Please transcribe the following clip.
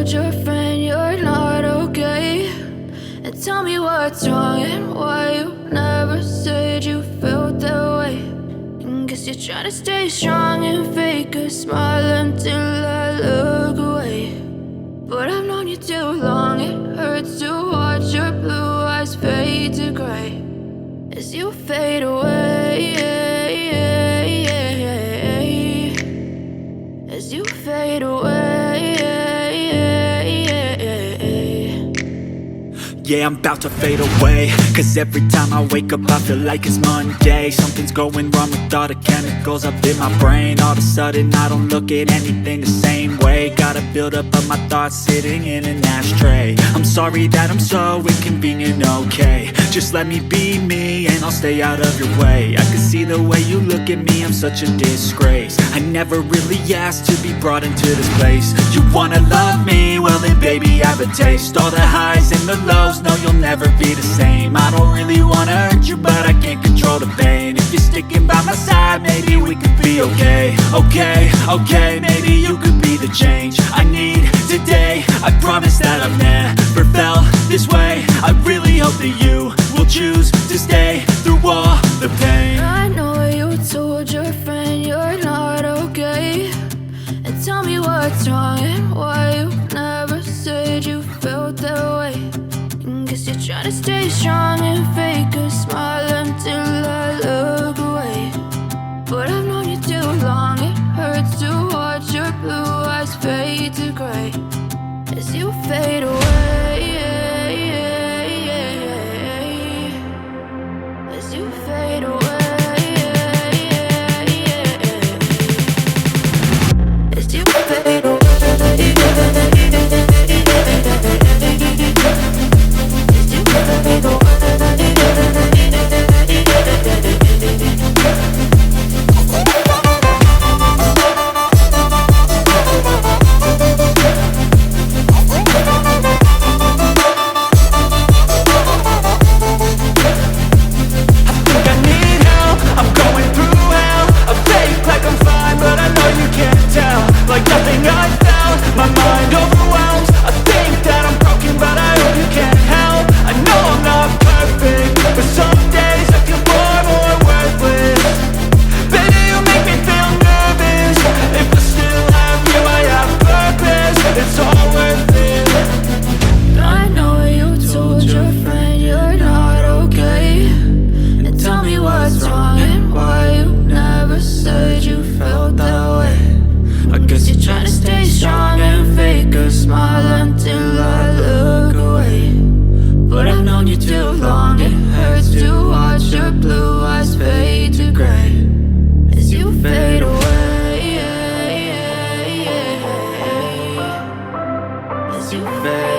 told your friend you're not okay? And tell me what's wrong and why you never said you felt that way. And guess you're trying to stay strong and fake a smile until I look away. But I've known you too long, it hurts to watch your blue eyes fade to gray as you fade away, as you fade away. Yeah, I'm about to fade away, cause every time I wake up I feel like it's Monday. Something's going wrong with all the chemicals up in my brain. All of a sudden I don't look at anything the same way. Got a buildup of my thoughts sitting in an ashtray. I'm sorry that I'm so inconvenient, okay? Just let me be me and I'll stay out of your way. I can see the way you look at me, I'm such a disgrace. I never really asked to be brought into this place. You wanna love me? Well then baby I have a taste. All the highs and the lows, no, you'll never be the same. I don't really wanna hurt you, but I can't control the pain. If you're sticking by my side, maybe we could be okay. Okay, maybe you could be the change I need today. I promise that I've never felt this way. I really hope that you will choose to stay through all the pain. I know you told your friend you're not okay. And tell me what's wrong and why you never said you felt that way. Guess you're trying to stay strong and fake a smile until I look away. But I've known you too long, it hurts to watch your blue eyes fade to gray as you fade away, as you fade away, as you fade away. As you fade